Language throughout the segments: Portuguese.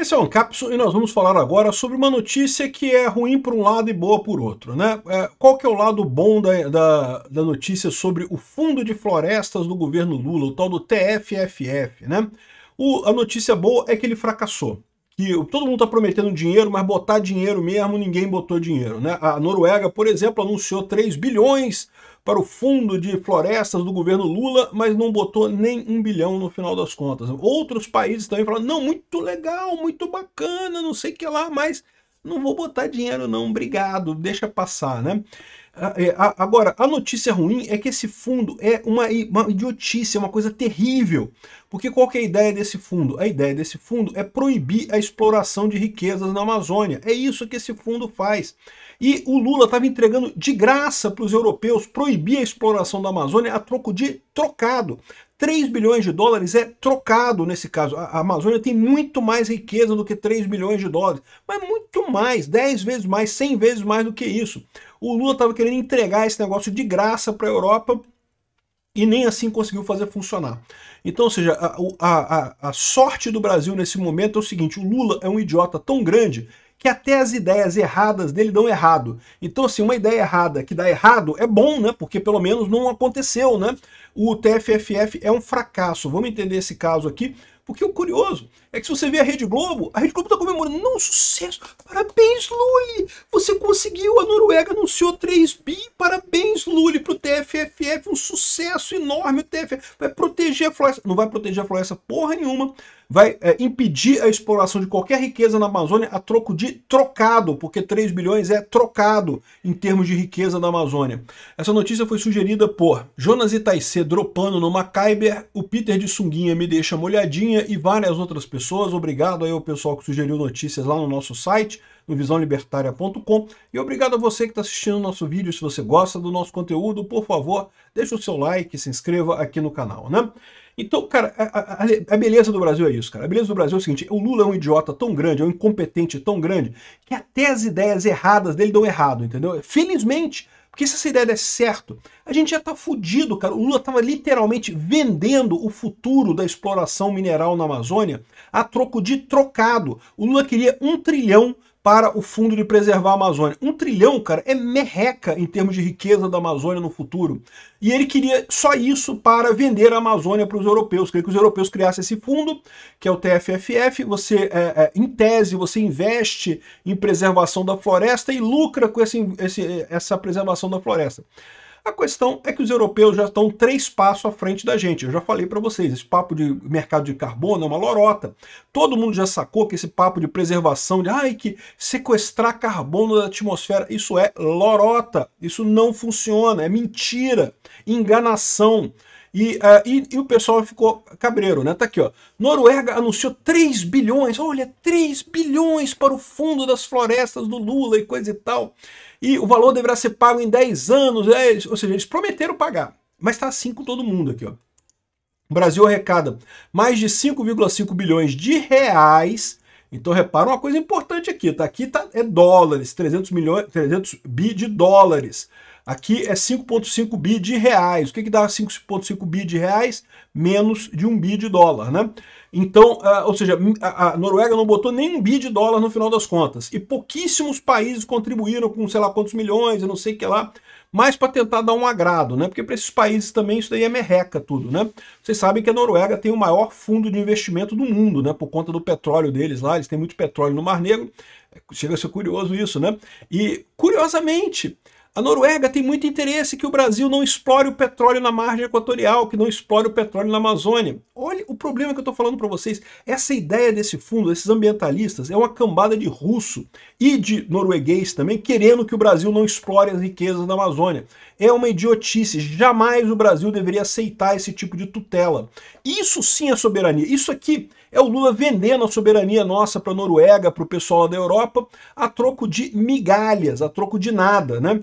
Esse é o Ancapsu e nós vamos falar agora sobre uma notícia que é ruim por um lado e boa por outro, né? Qual que é o lado bom da notícia sobre o Fundo de Florestas do governo Lula, o tal do TFFF, né? A notícia boa é que ele fracassou. Que todo mundo está prometendo dinheiro, mas botar dinheiro mesmo, ninguém botou dinheiro, né? A Noruega, por exemplo, anunciou 3 bilhões para o fundo de florestas do governo Lula, mas não botou nem 1 bilhão no final das contas. Outros países também falaram, não, muito legal, muito bacana, não sei o que lá, mas não vou botar dinheiro não, obrigado, deixa passar, né? Agora, a notícia ruim é que esse fundo é uma idiotice, é uma coisa terrível. Porque qual que é a ideia desse fundo? A ideia desse fundo é proibir a exploração de riquezas na Amazônia. É isso que esse fundo faz. E o Lula estava entregando de graça para os europeus proibir a exploração da Amazônia a troco de trocado. 3 bilhões de dólares é trocado nesse caso. A Amazônia tem muito mais riqueza do que 3 bilhões de dólares. Mas muito mais, 10 vezes mais, 100 vezes mais do que isso. O Lula estava querendo entregar esse negócio de graça para a Europa e nem assim conseguiu fazer funcionar. Então, ou seja, a sorte do Brasil nesse momento é o seguinte, o Lula é um idiota tão grande que até as ideias erradas dele dão errado. Então, assim, uma ideia errada que dá errado é bom, né? Porque pelo menos não aconteceu, né? O TFFF é um fracasso. Vamos entender esse caso aqui. Porque o curioso é que se você vê a Rede Globo está comemorando, não, sucesso, parabéns, Lula, você conseguiu, a Noruega anunciou 3 bi, parabéns, Lula, para o TFFF, um sucesso enorme, o TFF vai proteger a floresta, não vai proteger a floresta porra nenhuma, vai impedir a exploração de qualquer riqueza na Amazônia a troco de trocado, porque 3 bilhões é trocado em termos de riqueza da Amazônia. Essa notícia foi sugerida por Jonas Itaicê dropando no Macaiber, o Peter de Sunguinha me deixa molhadinha e várias outras pessoas. Obrigado aí ao pessoal que sugeriu notícias lá no nosso site, no visãolibertaria.com, e obrigado a você que está assistindo o nosso vídeo. Se você gosta do nosso conteúdo, por favor, deixa o seu like, se inscreva aqui no canal, né? Então, cara, a beleza do Brasil é isso, cara. A beleza do Brasil é o seguinte, o Lula é um idiota tão grande, é um incompetente tão grande, que até as ideias erradas dele dão errado, entendeu? Felizmente, porque se essa ideia der certo, a gente já tá fudido, cara. O Lula tava literalmente vendendo o futuro da exploração mineral na Amazônia a troco de trocado. O Lula queria 1 trilhão para o fundo de preservar a Amazônia. 1 trilhão, cara, é merreca em termos de riqueza da Amazônia no futuro. E ele queria só isso para vender a Amazônia para os europeus. Queria que os europeus criassem esse fundo, que é o TFFF. Você, em tese, você investe em preservação da floresta e lucra com essa preservação da floresta. A questão é que os europeus já estão 3 passos à frente da gente. Eu já falei para vocês, esse papo de mercado de carbono é uma lorota. Todo mundo já sacou que esse papo de preservação, que sequestrar carbono da atmosfera, isso é lorota. Isso não funciona, é mentira, enganação. E o pessoal ficou cabreiro, né? Tá aqui, ó. Noruega anunciou 3 bilhões, olha, 3 bilhões para o fundo das florestas do Lula e coisa e tal. E o valor deverá ser pago em 10 anos, ou seja, eles prometeram pagar. Mas tá assim com todo mundo aqui, ó. O Brasil arrecada mais de 5,5 bilhões de reais. Então repara uma coisa importante aqui, tá? Aqui é dólares, 300 bi de dólares. Aqui é 5,5 bi de reais. O que dá 5,5 bi de reais? Menos de 1 bi de dólar, né? Então, ou seja, a Noruega não botou nem 1 bi de dólar no final das contas. E pouquíssimos países contribuíram com sei lá quantos milhões, eu não sei o que lá, mas para tentar dar um agrado, né? Porque para esses países também isso daí é merreca tudo, né? Vocês sabem que a Noruega tem o maior fundo de investimento do mundo, né? Por conta do petróleo deles lá, eles têm muito petróleo no Mar Negro. Chega a ser curioso isso, né? E, curiosamente, a Noruega tem muito interesse que o Brasil não explore o petróleo na margem equatorial, que não explore o petróleo na Amazônia. Olha o problema que eu estou falando para vocês. Essa ideia desse fundo, desses ambientalistas, é uma cambada de russo e de norueguês também, querendo que o Brasil não explore as riquezas da Amazônia. É uma idiotice. Jamais o Brasil deveria aceitar esse tipo de tutela. Isso sim é soberania. Isso aqui é o Lula vendendo a soberania nossa para a Noruega, para o pessoal da Europa, a troco de migalhas, a troco de nada, né?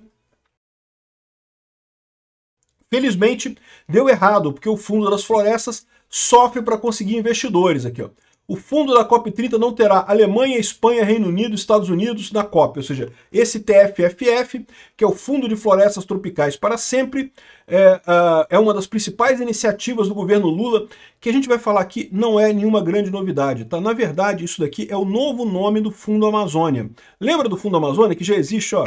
Felizmente, deu errado, porque o Fundo das Florestas sofre para conseguir investidores aqui, ó. O fundo da COP30 não terá Alemanha, Espanha, Reino Unido, Estados Unidos na COP, ou seja, esse TFFF, que é o Fundo de Florestas Tropicais para Sempre, é uma das principais iniciativas do governo Lula, que a gente vai falar aqui não é nenhuma grande novidade, tá? Na verdade, isso daqui é o novo nome do Fundo Amazônia. Lembra do Fundo Amazônia, que já existe, ó?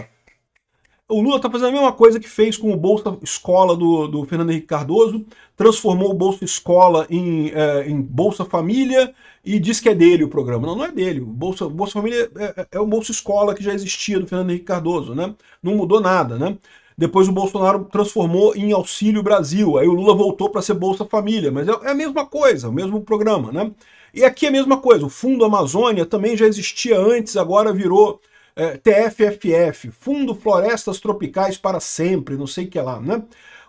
O Lula está fazendo a mesma coisa que fez com o Bolsa Escola do Fernando Henrique Cardoso, transformou o Bolsa Escola em Bolsa Família e diz que é dele o programa. Não, não é dele. O Bolsa Família é o Bolsa Escola que já existia do Fernando Henrique Cardoso, né? Não mudou nada, né? Depois o Bolsonaro transformou em Auxílio Brasil, aí o Lula voltou para ser Bolsa Família, mas é a mesma coisa, o mesmo programa, né? E aqui é a mesma coisa, o Fundo Amazônia também já existia antes, agora virou TFFF, Fundo Florestas Tropicais para Sempre, não sei o que lá, né?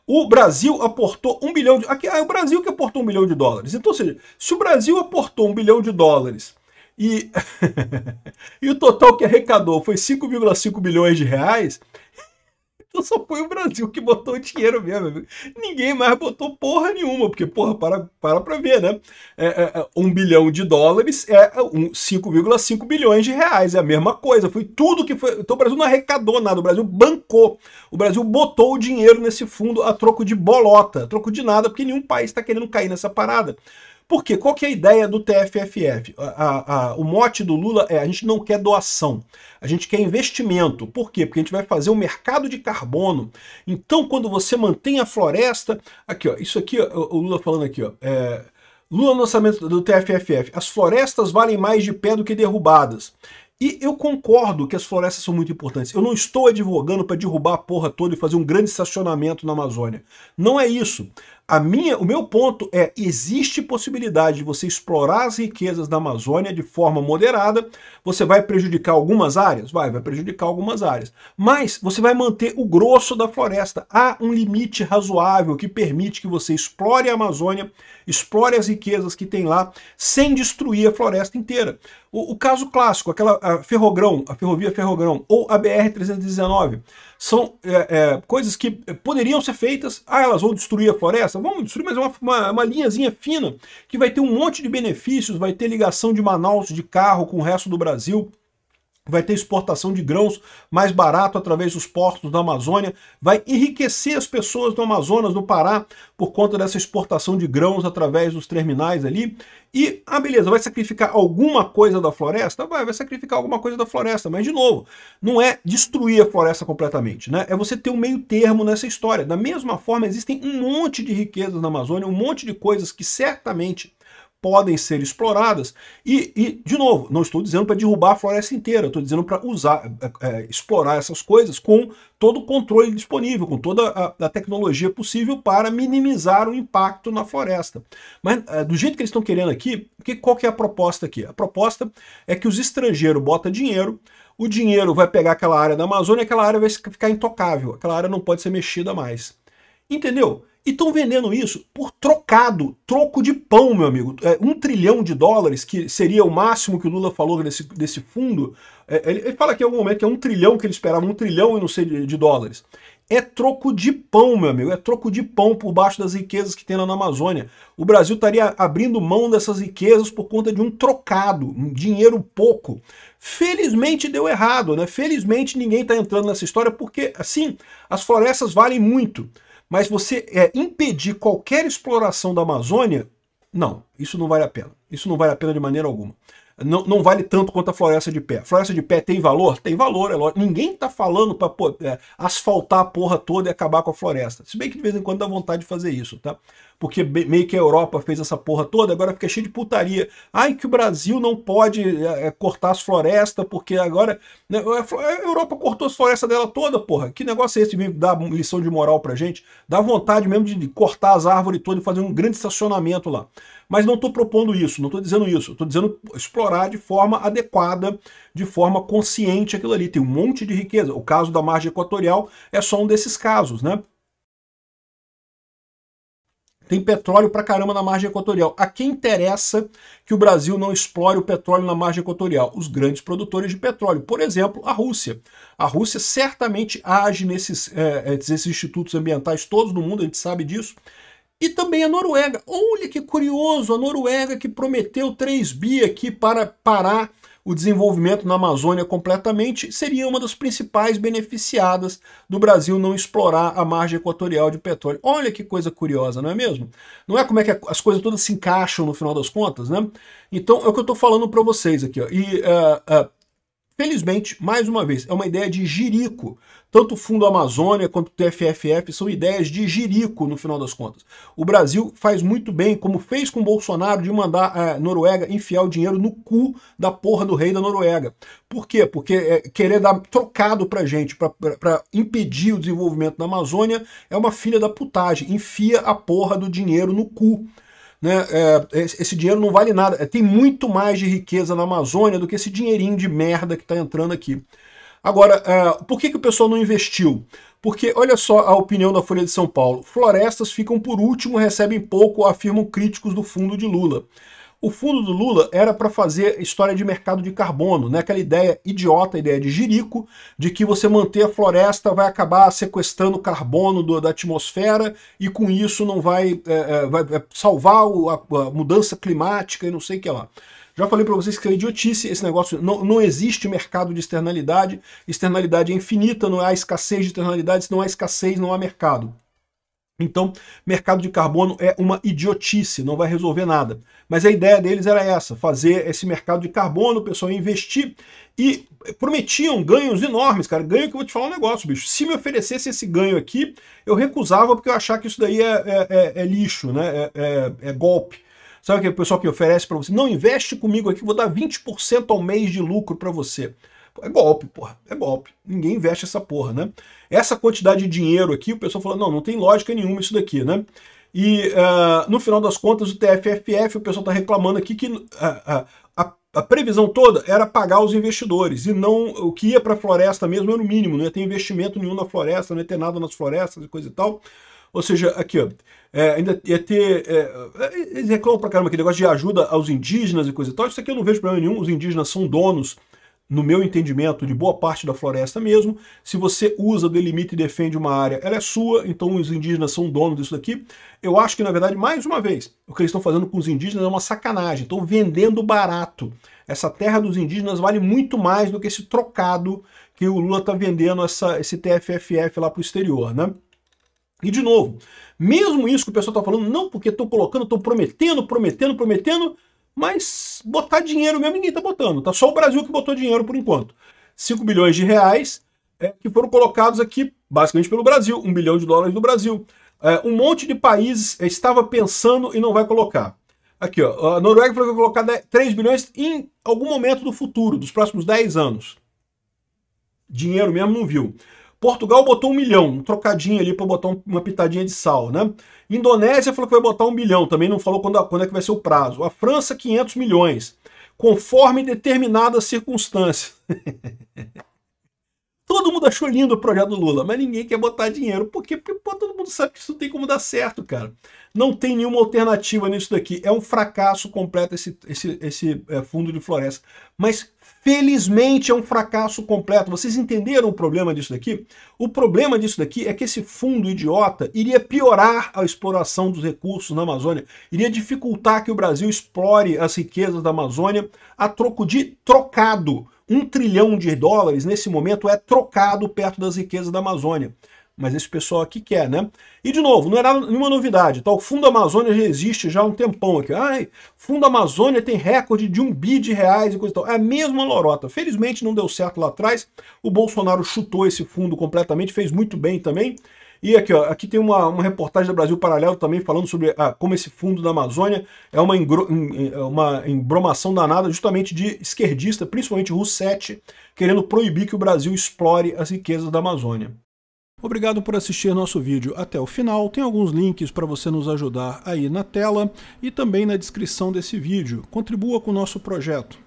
O Brasil aportou 1 bilhão de... Aqui, é o Brasil que aportou 1 bilhão de dólares. Então, ou seja, se o Brasil aportou 1 bilhão de dólares e, e o total que arrecadou foi 5,5 bilhões de reais, então só foi o Brasil que botou o dinheiro mesmo, amigo. Ninguém mais botou porra nenhuma, porque, porra, para ver, né? 1 bilhão de dólares é 5,5 bilhões de reais, é a mesma coisa, foi tudo que foi. Então o Brasil não arrecadou nada, o Brasil bancou, o Brasil botou o dinheiro nesse fundo a troco de bolota, a troco de nada, porque nenhum país está querendo cair nessa parada. Por quê? Qual que é a ideia do TFFF? O mote do Lula é: a gente não quer doação, a gente quer investimento. Por quê? Porque a gente vai fazer um mercado de carbono. Então, quando você mantém a floresta... Aqui, ó, isso aqui, ó, o Lula falando aqui, ó, Lula no lançamento do TFFF: as florestas valem mais de pé do que derrubadas. E eu concordo que as florestas são muito importantes. Eu não estou advogando para derrubar a porra toda e fazer um grande estacionamento na Amazônia. Não é isso. O meu ponto é: existe possibilidade de você explorar as riquezas da Amazônia de forma moderada. Você vai prejudicar algumas áreas? Vai prejudicar algumas áreas. Mas você vai manter o grosso da floresta. Há um limite razoável que permite que você explore a Amazônia, explore as riquezas que tem lá, sem destruir a floresta inteira. O caso clássico, a ferrovia Ferrogrão, ou a BR-319, são coisas que poderiam ser feitas. Elas vão destruir a floresta? Vamos destruir, mas é uma linhazinha fina que vai ter um monte de benefícios, vai ter ligação de Manaus de carro com o resto do Brasil, vai ter exportação de grãos mais barato através dos portos da Amazônia, vai enriquecer as pessoas do Amazonas, do Pará, por conta dessa exportação de grãos através dos terminais ali. E, beleza, vai sacrificar alguma coisa da floresta? Vai sacrificar alguma coisa da floresta, mas, de novo, não é destruir a floresta completamente, né? É você ter um meio termo nessa história. Da mesma forma, existem um monte de riquezas na Amazônia, um monte de coisas que certamente podem ser exploradas, e de novo, não estou dizendo para derrubar a floresta inteira, estou dizendo para explorar essas coisas com todo o controle disponível, com toda a tecnologia possível para minimizar o impacto na floresta. Mas do jeito que eles estão querendo aqui, qual que é a proposta aqui? A proposta é que os estrangeiros botam dinheiro, o dinheiro vai pegar aquela área da Amazônia e aquela área vai ficar intocável, aquela área não pode ser mexida mais. Entendeu? E estão vendendo isso por troco de pão, meu amigo. 1 trilhão de dólares, que seria o máximo que o Lula falou desse fundo. Ele fala aqui em algum momento que é 1 trilhão, que ele esperava 1 trilhão e não sei de dólares. É troco de pão, meu amigo. É troco de pão por baixo das riquezas que tem lá na Amazônia. O Brasil estaria abrindo mão dessas riquezas por conta de um trocado, um dinheiro pouco. Felizmente deu errado, né? Felizmente ninguém está entrando nessa história, porque, assim, as florestas valem muito. Mas você impedir qualquer exploração da Amazônia, não, isso não vale a pena. Isso não vale a pena de maneira alguma. Não vale tanto quanto a floresta de pé. A floresta de pé tem valor? Tem valor, é lógico. Ninguém está falando para asfaltar a porra toda e acabar com a floresta. Se bem que de vez em quando dá vontade de fazer isso, tá? Porque meio que a Europa fez essa porra toda, agora fica cheio de putaria. Ai, que o Brasil não pode cortar as florestas, porque agora... Né, a Europa cortou as florestas dela toda, porra. Que negócio é esse? Vem dar lição de moral pra gente? Dá vontade mesmo de cortar as árvores todas e fazer um grande estacionamento lá. Mas não estou propondo isso, não estou dizendo isso. Estou dizendo explorar de forma adequada, de forma consciente aquilo ali. Tem um monte de riqueza. O caso da margem equatorial é só um desses casos, né? Tem petróleo pra caramba na margem equatorial. A quem interessa que o Brasil não explore o petróleo na margem equatorial? Os grandes produtores de petróleo. Por exemplo, a Rússia. A Rússia certamente age nesses institutos ambientais todos no mundo, a gente sabe disso. E também a Noruega. Olha que curioso, a Noruega que prometeu 3 bi aqui para parar o desenvolvimento na Amazônia completamente, seria uma das principais beneficiadas do Brasil não explorar a margem equatorial de petróleo. Olha que coisa curiosa, não é mesmo? Não é como é que as coisas todas se encaixam no final das contas, né? Então é o que eu estou falando para vocês aqui, ó. E felizmente, mais uma vez, é uma ideia de jirico. Tanto o Fundo Amazônia quanto o TFFF são ideias de jirico, no final das contas. O Brasil faz muito bem, como fez com o Bolsonaro, de mandar a Noruega enfiar o dinheiro no cu da porra do rei da Noruega. Por quê? Porque querer dar trocado pra gente, pra impedir o desenvolvimento da Amazônia, é uma filha da putagem. Enfia a porra do dinheiro no cu. Né? Esse dinheiro não vale nada. Tem muito mais de riqueza na Amazônia do que esse dinheirinho de merda que está entrando aqui. Agora, por que o pessoal não investiu? Porque, olha só a opinião da Folha de São Paulo. Florestas ficam por último, recebem pouco, afirmam críticos do fundo de Lula. O fundo do Lula era para fazer história de mercado de carbono, né? Aquela ideia idiota, ideia de jirico, de que você manter a floresta vai acabar sequestrando carbono da atmosfera e com isso não vai salvar a mudança climática e não sei o que lá. Já falei para vocês que é idiotice esse negócio, não existe mercado de externalidade é infinita, não há escassez de externalidade, se não há escassez não há mercado. Então, mercado de carbono é uma idiotice, não vai resolver nada. Mas a ideia deles era essa, fazer esse mercado de carbono, o pessoal ia investir e prometiam ganhos enormes, cara. Ganho que eu vou te falar um negócio, bicho. Se me oferecesse esse ganho aqui, eu recusava porque eu achava que isso daí é lixo, né? É golpe. Sabe aquele pessoal que oferece para você? Não, investe comigo aqui, vou dar 20% ao mês de lucro para você. É golpe, porra, é golpe. Ninguém investe essa porra, né? Essa quantidade de dinheiro aqui, o pessoal falou, não tem lógica nenhuma isso daqui, né? E no final das contas, o TFFF, o pessoal está reclamando aqui que a previsão toda era pagar os investidores, e não o que ia para a floresta mesmo era o mínimo, não ia ter investimento nenhum na floresta, não ia ter nada nas florestas e coisa e tal. Ou seja, aqui, ó, ainda ia ter... eles reclamam pra caramba aquele negócio de ajuda aos indígenas e coisa e tal. Isso aqui eu não vejo problema nenhum, os indígenas são donos, no meu entendimento, de boa parte da floresta mesmo. Se você usa, delimita e defende uma área, ela é sua, então os indígenas são donos disso daqui. Eu acho que, na verdade, mais uma vez, o que eles estão fazendo com os indígenas é uma sacanagem, estão vendendo barato. Essa terra dos indígenas vale muito mais do que esse trocado que o Lula está vendendo esse TFFF lá para o exterior, né? E, de novo, mesmo isso que o pessoal está falando, não porque estão colocando, estão prometendo, mas botar dinheiro mesmo ninguém está botando. Tá só o Brasil que botou dinheiro por enquanto. 5 bilhões de reais que foram colocados aqui, basicamente pelo Brasil, 1 bilhão de dólares do Brasil. Um monte de países estava pensando e não vai colocar. Aqui, ó, a Noruega falou que vai colocar 3 bilhões em algum momento do futuro, dos próximos 10 anos. Dinheiro mesmo não viu. Portugal botou 1 milhão, um trocadinho ali para botar uma pitadinha de sal, né? Indonésia falou que vai botar 1 bilhão, também não falou quando é que vai ser o prazo. A França, 500 milhões, conforme determinadas circunstâncias. Todo mundo achou lindo o projeto do Lula, mas ninguém quer botar dinheiro. Por quê? Porque todo mundo sabe que isso não tem como dar certo, cara. Não tem nenhuma alternativa nisso daqui. É um fracasso completo esse fundo de floresta. Mas, felizmente, é um fracasso completo. Vocês entenderam o problema disso daqui? O problema disso daqui é que esse fundo idiota iria piorar a exploração dos recursos na Amazônia, iria dificultar que o Brasil explore as riquezas da Amazônia a troco de trocado. 1 trilhão de dólares, nesse momento, é trocado perto das riquezas da Amazônia. Mas esse pessoal aqui quer, né? E, de novo, não era nenhuma novidade, tá? O Fundo Amazônia já existe já há um tempão aqui. Ai, Fundo Amazônia tem recorde de 1 bi de reais e coisa e tal. É a mesma lorota. Felizmente não deu certo lá atrás. O Bolsonaro chutou esse fundo completamente, fez muito bem também. E aqui, ó, aqui tem uma reportagem da Brasil Paralelo também falando sobre como esse fundo da Amazônia é uma embromação danada justamente de esquerdista, principalmente Rousseff, querendo proibir que o Brasil explore as riquezas da Amazônia. Obrigado por assistir nosso vídeo até o final. Tem alguns links para você nos ajudar aí na tela e também na descrição desse vídeo. Contribua com o nosso projeto.